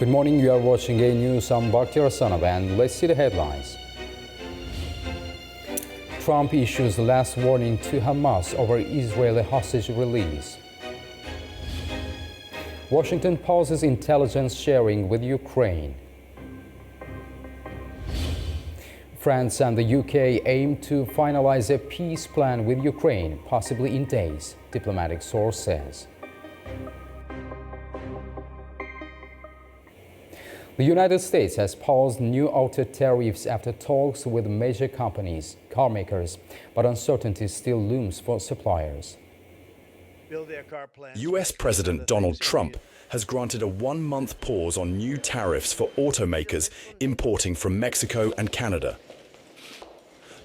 Good morning, you are watching A News. I'm Bakhtiar Sanab, and let's see the headlines. Trump issues last warning to Hamas over Israeli hostage release. Washington pauses intelligence sharing with Ukraine. France and the UK aim to finalize a peace plan with Ukraine, possibly in days, diplomatic source says. The United States has paused new auto tariffs after talks with major companies, car makers, but uncertainty still looms for suppliers. US President Donald Trump has granted a one-month pause on new tariffs for automakers importing from Mexico and Canada.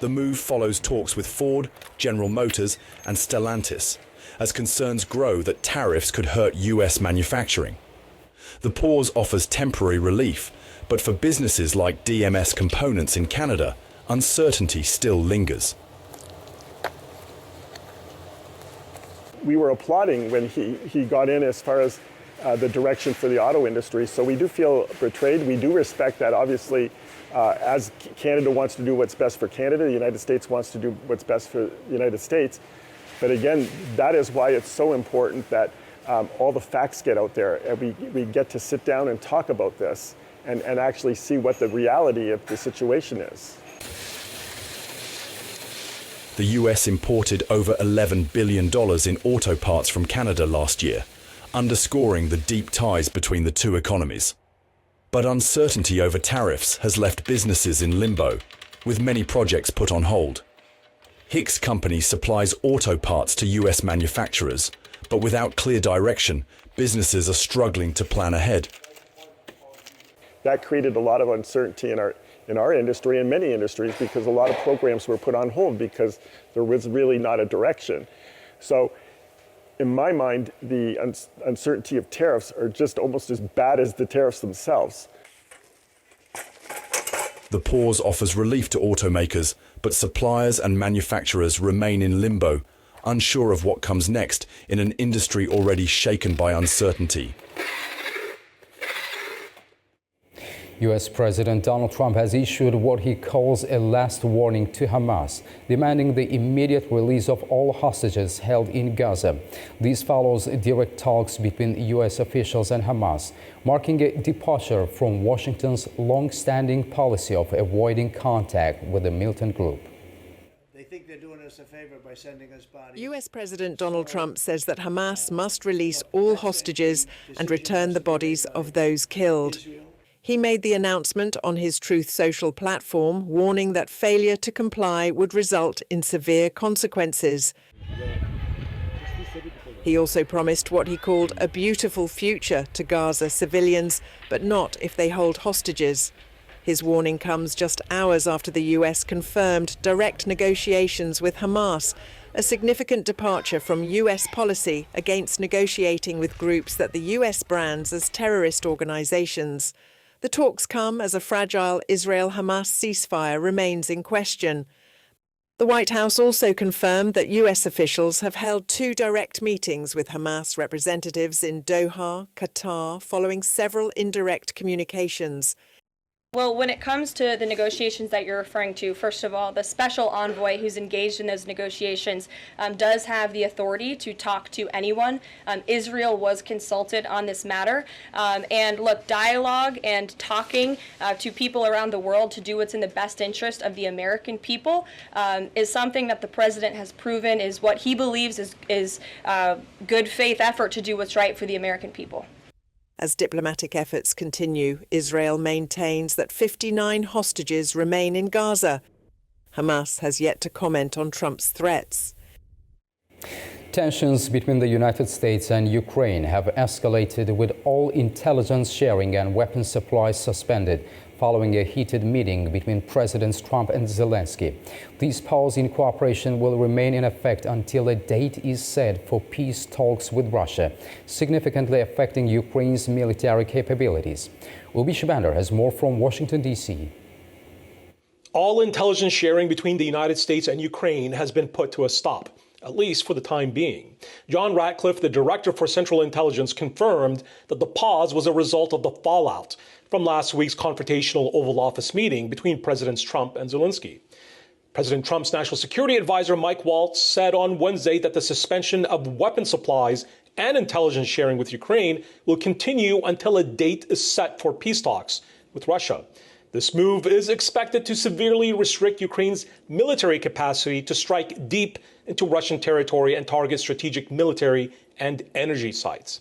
The move follows talks with Ford, General Motors and Stellantis, as concerns grow that tariffs could hurt US manufacturing. The pause offers temporary relief, but for businesses like DMS Components in Canada, uncertainty still lingers. We were applauding when he got in as far as the direction for the auto industry, so we do feel betrayed. We do respect that, obviously, as Canada wants to do what's best for Canada, the United States wants to do what's best for the United States. But again, that is why it's so important that all the facts get out there, and we get to sit down and talk about this and actually see what the reality of the situation is. The US imported over $11 billion in auto parts from Canada last year, underscoring the deep ties between the two economies. But uncertainty over tariffs has left businesses in limbo, with many projects put on hold. Hicks Company supplies auto parts to US manufacturers, but without clear direction, businesses are struggling to plan ahead. That created a lot of uncertainty in our industry and many industries, because a lot of programs were put on hold because there was really not a direction. So in my mind, the uncertainty of tariffs are just almost as bad as the tariffs themselves. The pause offers relief to automakers, but suppliers and manufacturers remain in limbo, unsure of what comes next in an industry already shaken by uncertainty. US President Donald Trump has issued what he calls a last warning to Hamas, demanding the immediate release of all hostages held in Gaza. This follows direct talks between US officials and Hamas, marking a departure from Washington's long-standing policy of avoiding contact with the militant group. They're doing us a favor by sending us bodies. US President Donald Trump says that Hamas must release all hostages and return the bodies of those killed. He made the announcement on his Truth Social platform, warning that failure to comply would result in severe consequences. He also promised what he called a beautiful future to Gaza civilians, but not if they hold hostages. His warning comes just hours after the US confirmed direct negotiations with Hamas, a significant departure from US policy against negotiating with groups that the US brands as terrorist organizations. The talks come as a fragile Israel-Hamas ceasefire remains in question. The White House also confirmed that US officials have held 2 direct meetings with Hamas representatives in Doha, Qatar, following several indirect communications. Well, when it comes to the negotiations that you're referring to, first of all, the special envoy who's engaged in those negotiations does have the authority to talk to anyone. Israel was consulted on this matter. And look, dialogue and talking to people around the world to do what's in the best interest of the American people is something that the president has proven is what he believes is good faith effort to do what's right for the American people. As diplomatic efforts continue, Israel maintains that 59 hostages remain in Gaza. Hamas has yet to comment on Trump's threats. Tensions between the United States and Ukraine have escalated, with all intelligence sharing and weapons supplies suspended following a heated meeting between Presidents Trump and Zelensky. This pause in cooperation will remain in effect until a date is set for peace talks with Russia, significantly affecting Ukraine's military capabilities. Ubi Shabander has more from Washington, D.C. All intelligence sharing between the United States and Ukraine has been put to a stop at least for the time being. John Ratcliffe, the director for Central Intelligence, confirmed that the pause was a result of the fallout from last week's confrontational Oval Office meeting between Presidents Trump and Zelensky. President Trump's national security advisor, Mike Waltz, said on Wednesday that the suspension of weapon supplies and intelligence sharing with Ukraine will continue until a date is set for peace talks with Russia. This move is expected to severely restrict Ukraine's military capacity to strike deep into Russian territory and target strategic military and energy sites.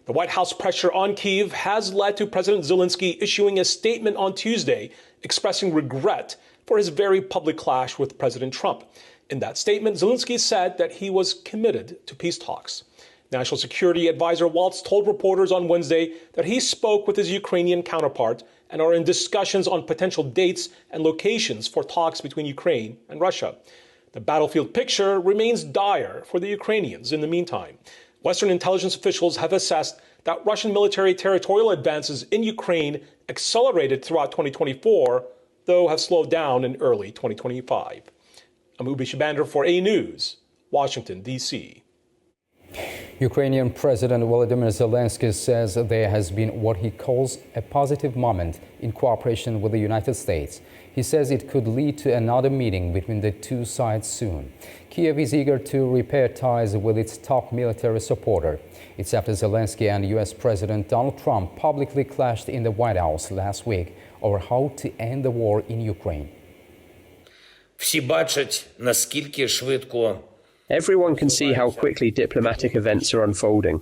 The White House pressure on Kyiv has led to President Zelensky issuing a statement on Tuesday expressing regret for his very public clash with President Trump. In that statement, Zelensky said that he was committed to peace talks. National Security Advisor Waltz told reporters on Wednesday that he spoke with his Ukrainian counterpart and are in discussions on potential dates and locations for talks between Ukraine and Russia. The battlefield picture remains dire for the Ukrainians in the meantime. Western intelligence officials have assessed that Russian military territorial advances in Ukraine accelerated throughout 2024, though have slowed down in early 2025. I'm Ubi Shabander for A News, Washington, D.C. Ukrainian President Volodymyr Zelensky says there has been what he calls a positive moment in cooperation with the United States. He says it could lead to another meeting between the two sides soon. Kyiv is eager to repair ties with its top military supporter. It's after Zelensky and U.S. President Donald Trump publicly clashed in the White House last week over how to end the war in Ukraine. Всі бачать, наскільки швидко. Everyone can see how quickly diplomatic events are unfolding.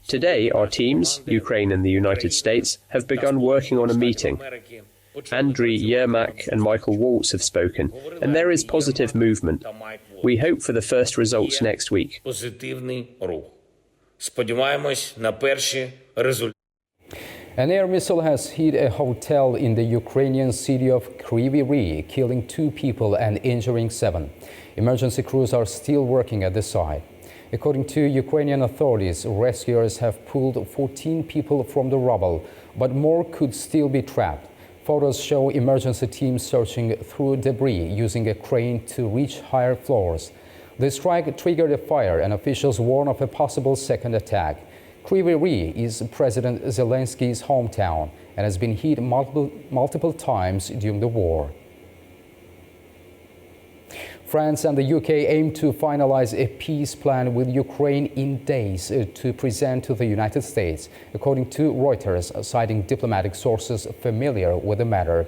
Today, our teams, Ukraine and the United States, have begun working on a meeting. Andriy Yermak and Michael Waltz have spoken, and there is positive movement. We hope for the first results next week. Позитивний рух. Сподіваємось на перші результати. An air missile has hit a hotel in the Ukrainian city of Kryvyi Rih, killing 2 people and injuring 7. Emergency crews are still working at the site. According to Ukrainian authorities, rescuers have pulled 14 people from the rubble, but more could still be trapped. Photos show emergency teams searching through debris using a crane to reach higher floors. The strike triggered a fire, and officials warn of a possible second attack. Kryvyi Rih is President Zelensky's hometown and has been hit multiple times during the war. France and the UK aim to finalize a peace plan with Ukraine in days to present to the United States, according to Reuters, citing diplomatic sources familiar with the matter.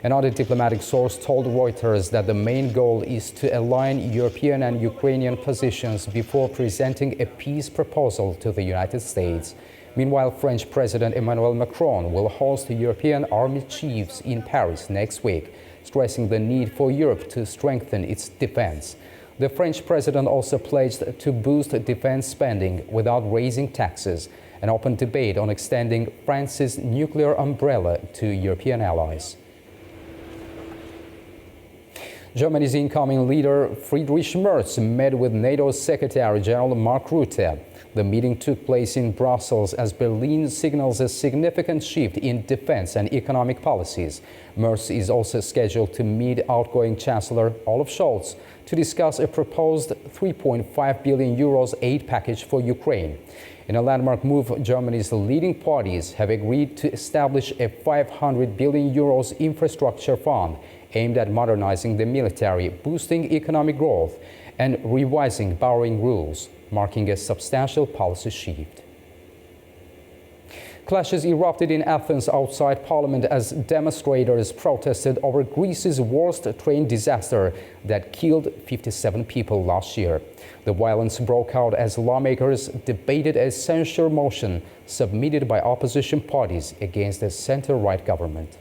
Another diplomatic source told Reuters that the main goal is to align European and Ukrainian positions before presenting a peace proposal to the United States. Meanwhile, French President Emmanuel Macron will host European army chiefs in Paris next week, stressing the need for Europe to strengthen its defense. The French president also pledged to boost defense spending without raising taxes, an open debate on extending France's nuclear umbrella to European allies. Germany's incoming leader Friedrich Merz met with NATO Secretary General Mark Rutte. The meeting took place in Brussels as Berlin signals a significant shift in defense and economic policies. Merz is also scheduled to meet outgoing Chancellor Olaf Scholz to discuss a proposed 3.5 billion euros aid package for Ukraine. In a landmark move, Germany's leading parties have agreed to establish a 500 billion euros infrastructure fund aimed at modernizing the military, boosting economic growth, and revising borrowing rules, marking a substantial policy shift. Clashes erupted in Athens outside Parliament as demonstrators protested over Greece's worst train disaster that killed 57 people last year. The violence broke out as lawmakers debated a censure motion submitted by opposition parties against the center-right government.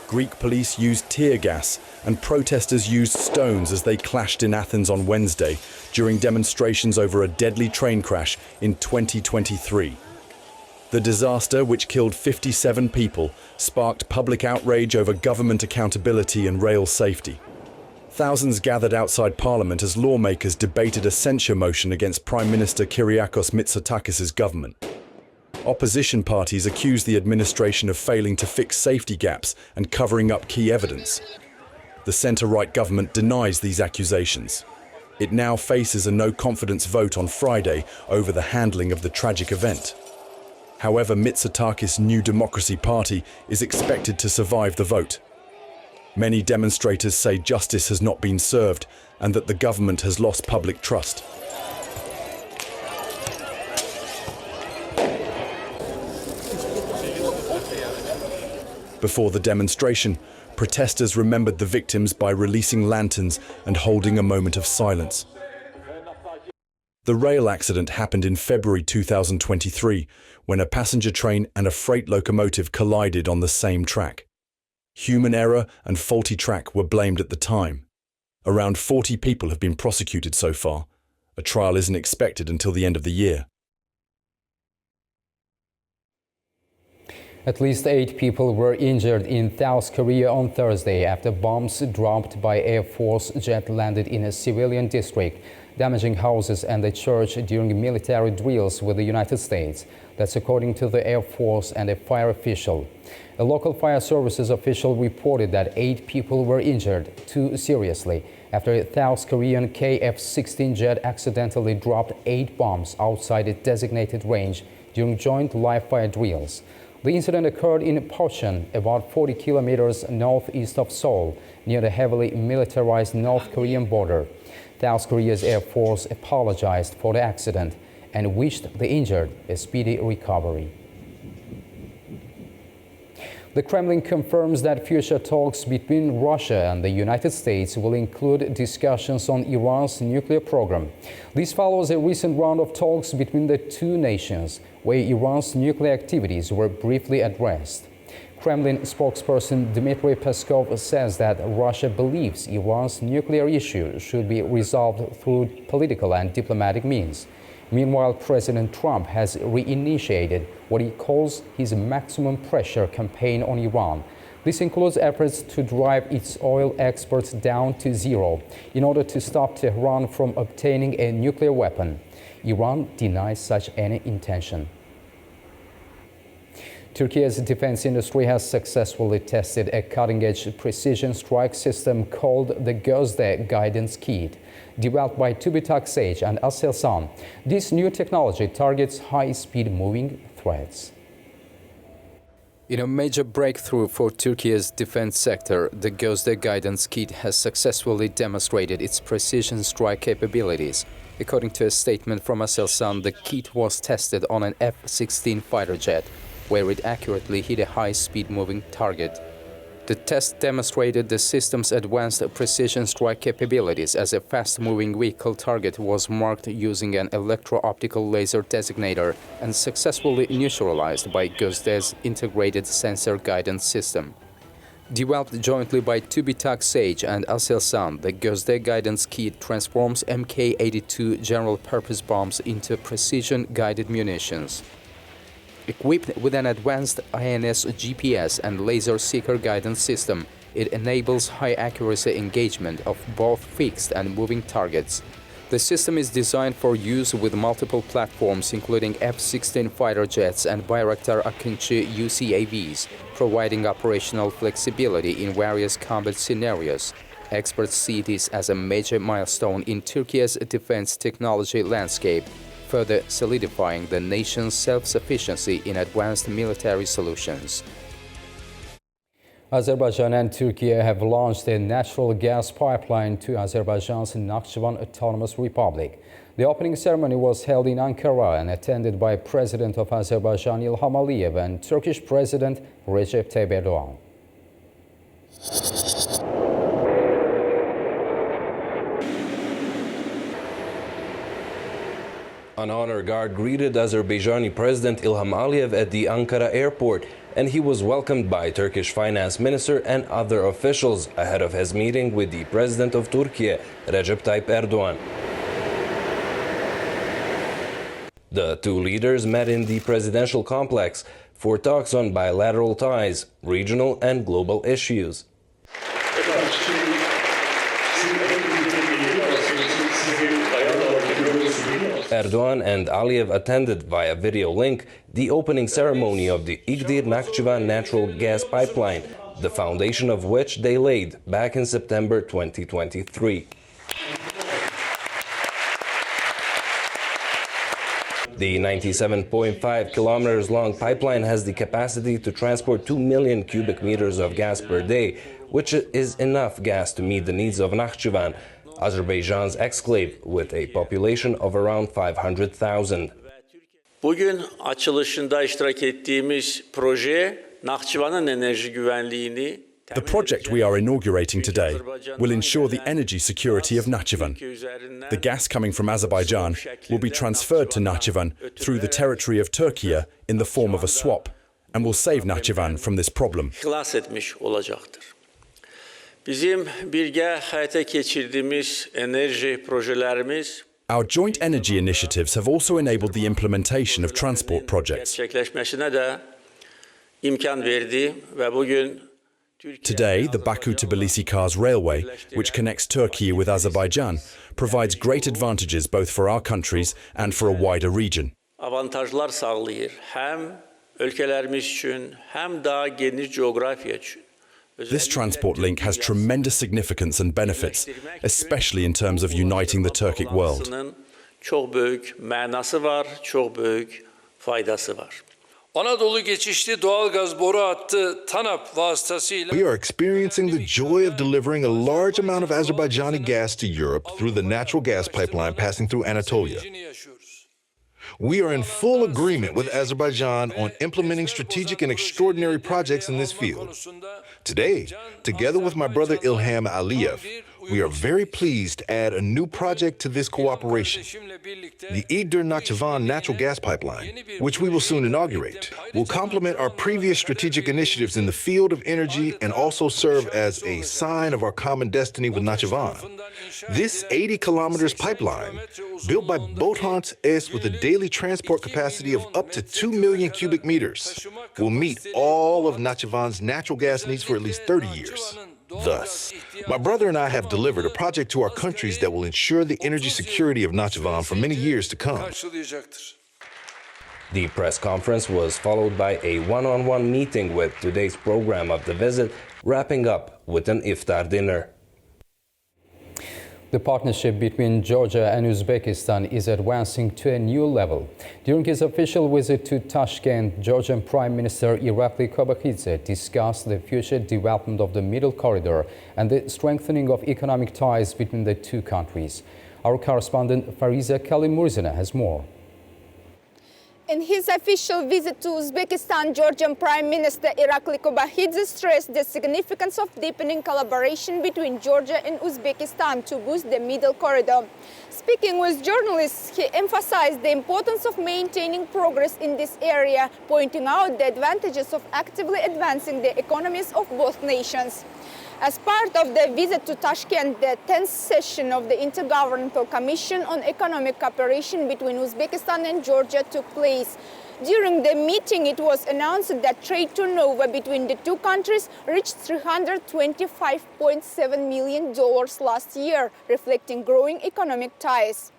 Greek police used tear gas and protesters used stones as they clashed in Athens on Wednesday during demonstrations over a deadly train crash in 2023. The disaster, which killed 57 people, sparked public outrage over government accountability and rail safety. Thousands gathered outside Parliament as lawmakers debated a censure motion against Prime Minister Kyriakos Mitsotakis' government. Opposition parties accused the administration of failing to fix safety gaps and covering up key evidence. The centre-right government denies these accusations. It now faces a no-confidence vote on Friday over the handling of the tragic event. However, Mitsotakis' New Democracy Party is expected to survive the vote. Many demonstrators say justice has not been served and that the government has lost public trust. Before the demonstration, protesters remembered the victims by releasing lanterns and holding a moment of silence. The rail accident happened in February 2023, when a passenger train and a freight locomotive collided on the same track. Human error and faulty track were blamed at the time. Around 40 people have been prosecuted so far. A trial isn't expected until the end of the year. At least 8 people were injured in South Korea on Thursday after bombs dropped by Air Force jet landed in a civilian district, damaging houses and a church during military drills with the United States. That's according to the Air Force and a fire official. A local fire services official reported that 8 people were injured, 2 seriously, after a South Korean KF-16 jet accidentally dropped 8 bombs outside its designated range during joint live fire drills. The incident occurred in Pocheon, about 40 kilometers northeast of Seoul, near the heavily militarized North Korean border. South Korea's Air Force apologized for the accident and wished the injured a speedy recovery. The Kremlin confirms that future talks between Russia and the United States will include discussions on Iran's nuclear program. This follows a recent round of talks between the two nations, where Iran's nuclear activities were briefly addressed. Kremlin spokesperson Dmitry Peskov says that Russia believes Iran's nuclear issue should be resolved through political and diplomatic means. Meanwhile, President Trump has reinitiated what he calls his maximum pressure campaign on Iran. This includes efforts to drive its oil exports down to zero in order to stop Tehran from obtaining a nuclear weapon. Iran denies such any intention. Turkey's defense industry has successfully tested a cutting-edge precision strike system called the Gözde Guidance Kit, developed by TÜBİTAK Sage and Aselsan. This new technology targets high-speed moving threats. In a major breakthrough for Turkey's defense sector, the Gözde Guidance Kit has successfully demonstrated its precision strike capabilities. According to a statement from Aselsan, the kit was tested on an F-16 fighter jet, where it accurately hit a high-speed moving target. The test demonstrated the system's advanced precision strike capabilities as a fast-moving vehicle target was marked using an electro-optical laser designator and successfully neutralized by Gözde's integrated sensor guidance system. Developed jointly by TÜBİTAK Sage and Aselsan, the Gözde Guidance Kit transforms Mk-82 general-purpose bombs into precision-guided munitions. Equipped with an advanced INS GPS and laser seeker guidance system, it enables high-accuracy engagement of both fixed and moving targets. The system is designed for use with multiple platforms, including F-16 fighter jets and Bayraktar Akıncı UCAVs, providing operational flexibility in various combat scenarios. Experts see this as a major milestone in Turkey's defense technology landscape, further solidifying the nation's self-sufficiency in advanced military solutions. Azerbaijan and Turkey have launched a natural gas pipeline to Azerbaijan's Nakhchivan Autonomous Republic. The opening ceremony was held in Ankara and attended by President of Azerbaijan Ilham Aliyev and Turkish President Recep Tayyip Erdogan. An honor guard greeted Azerbaijani President Ilham Aliyev at the Ankara airport, and he was welcomed by Turkish finance minister and other officials ahead of his meeting with the President of Turkey, Recep Tayyip Erdogan. The two leaders met in the presidential complex for talks on bilateral ties, regional and global issues. Erdogan and Aliyev attended via video link the opening ceremony of the İğdır-Nakhchivan natural gas pipeline, the foundation of which they laid back in September 2023. The 97.5 kilometers long pipeline has the capacity to transport 2 million cubic meters of gas per day, which is enough gas to meet the needs of Nakhchivan, Azerbaijan's exclave with a population of around 500,000. Bugün açılışında iştirak ettiğimiz proje Nakhchivan'ın enerji güvenliğini The project we are inaugurating today will ensure the energy security of Nakhchivan. The gas coming from Azerbaijan will be transferred to Nakhchivan through the territory of Turkey in the form of a swap and will save Nakhchivan from this problem. ihlas etmiş olacaktır. Bizim birgə həyata keçirdiğimiz enerji projelerimiz Our joint energy initiatives have also enabled the implementation of transport projects. gerçekleşmesine de imkan verdi ve bugün Today, the Baku-Tbilisi-Kars railway, which connects Turkey with Azerbaijan, provides great advantages both for our countries and for a wider region. avantajlar sağlayır. Hem ülkelerimiz için hem daha geniş coğrafya için. This transport link has tremendous significance and benefits, especially in terms of uniting the Turkic world. Çok büyük manası var, çok büyük faydası var. Anadolu geçişli doğalgaz boru hattı TANAP vasıtasıyla We are experiencing the joy of delivering a large amount of Azerbaijani gas to Europe through the natural gas pipeline passing through Anatolia. yaşıyoruz. We are in full agreement with Azerbaijan on implementing strategic and extraordinary projects in this field. Today, together with my brother Ilham Aliyev, we are very pleased to add a new project to this cooperation. The Iğdır-Nakhchivan natural gas pipeline, which we will soon inaugurate, will complement our previous strategic initiatives in the field of energy and also serve as a sign of our common destiny with Nakhchivan. This 80 kilometers pipeline, built by Bothans S with a daily transport capacity of up to 2 million cubic meters, will meet all of Nakhchivan's natural gas needs for at least 30 years. Thus, my brother and I have delivered a project to our countries that will ensure the energy security of Nakhchivan for many years to come. The press conference was followed by a one-on-one meeting with today's program of the visit, wrapping up with an iftar dinner. The partnership between Georgia and Uzbekistan is advancing to a new level. During his official visit to Tashkent, Georgian Prime Minister Irakli Kobakhidze discussed the future development of the Middle Corridor and the strengthening of economic ties between the two countries. Our correspondent Fariza Kalimurzina has more. In his official visit to Uzbekistan, Georgian Prime Minister Irakli Kobakhidze stressed the significance of deepening collaboration between Georgia and Uzbekistan to boost the Middle Corridor. Speaking with journalists, he emphasized the importance of maintaining progress in this area, pointing out the advantages of actively advancing the economies of both nations. As part of the visit to Tashkent, the 10th session of the Intergovernmental Commission on Economic Cooperation between Uzbekistan and Georgia took place. During the meeting, it was announced that trade turnover between the two countries reached $325.7 million last year, reflecting growing economic ties.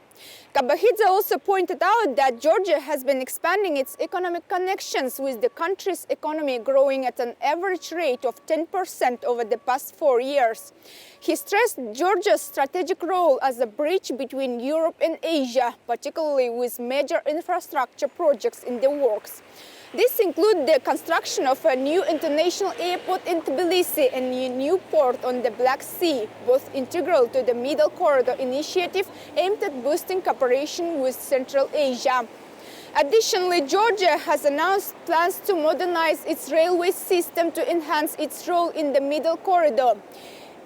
Kobakhidze also pointed out that Georgia has been expanding its economic connections, with the country's economy growing at an average rate of 10% over the past 4 years. He stressed Georgia's strategic role as a bridge between Europe and Asia, particularly with major infrastructure projects in the works. These include the construction of a new international airport in Tbilisi and a new port on the Black Sea, both integral to the Middle Corridor initiative aimed at boosting cooperation with Central Asia. Additionally, Georgia has announced plans to modernize its railway system to enhance its role in the Middle Corridor.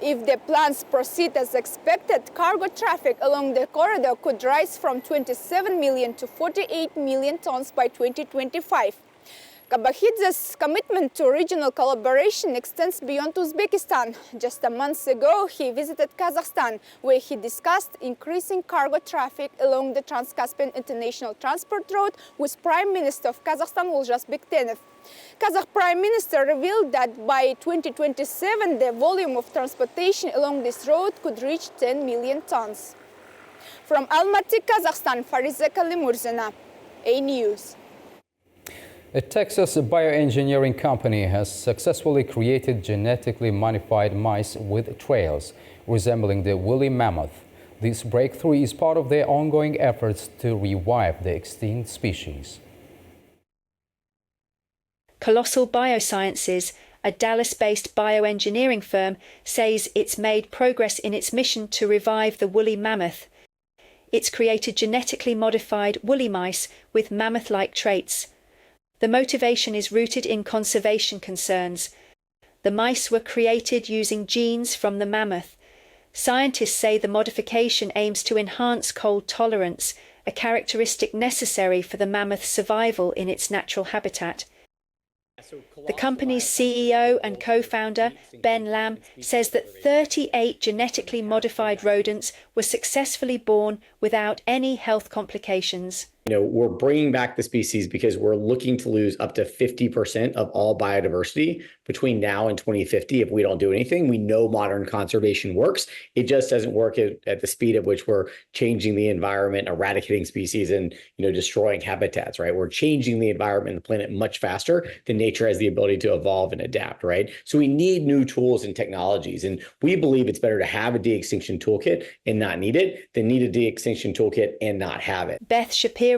If the plans proceed as expected, cargo traffic along the corridor could rise from 27 million to 48 million tons by 2025. Kobakhidze's commitment to regional collaboration extends beyond Uzbekistan. Just a month ago, he visited Kazakhstan, where he discussed increasing cargo traffic along the Trans-Caspian International Transport Road with Prime Minister of Kazakhstan, Olzhas Bektenov. Kazakh Prime Minister revealed that by 2027, the volume of transportation along this road could reach 10 million tons. From Almaty, Kazakhstan, Fariza Kalimurzina, A News. A Texas bioengineering company has successfully created genetically modified mice with trails resembling the woolly mammoth. This breakthrough is part of their ongoing efforts to revive the extinct species. Colossal Biosciences, a Dallas-based bioengineering firm, says it's made progress in its mission to revive the woolly mammoth. It's created genetically modified woolly mice with mammoth-like traits. The motivation is rooted in conservation concerns. The mice were created using genes from the mammoth. Scientists say the modification aims to enhance cold tolerance, a characteristic necessary for the mammoth's survival in its natural habitat. The company's CEO and co-founder, Ben Lamb, says that 38 genetically modified rodents were successfully born without any health complications. We're bringing back the species because we're looking to lose up to 50% of all biodiversity between now and 2050 if we don't do anything. We know modern conservation works. It just doesn't work at the speed at which we're changing the environment, eradicating species, and destroying habitats, right? We're changing the environment and the planet much faster than nature has the ability to evolve and adapt, right? So we need new tools and technologies. And we believe it's better to have a de-extinction toolkit and not need it than need a de-extinction toolkit and not have it. Beth Shapiro,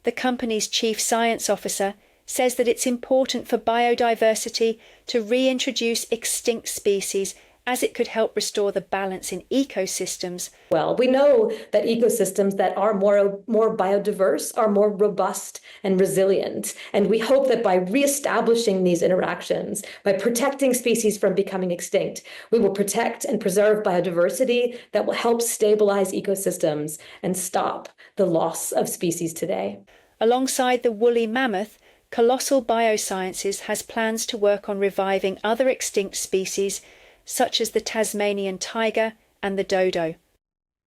the company's chief science officer, says that it's important for biodiversity to reintroduce extinct species as it could help restore the balance in ecosystems. Well, we know that ecosystems that are more biodiverse are more robust and resilient. And we hope that by reestablishing these interactions, by protecting species from becoming extinct, we will protect and preserve biodiversity that will help stabilize ecosystems and stop the loss of species today. Alongside the woolly mammoth, Colossal Biosciences has plans to work on reviving other extinct species such as the Tasmanian tiger and the dodo.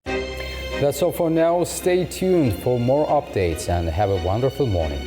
That's all for now. Stay tuned for more updates and have a wonderful morning.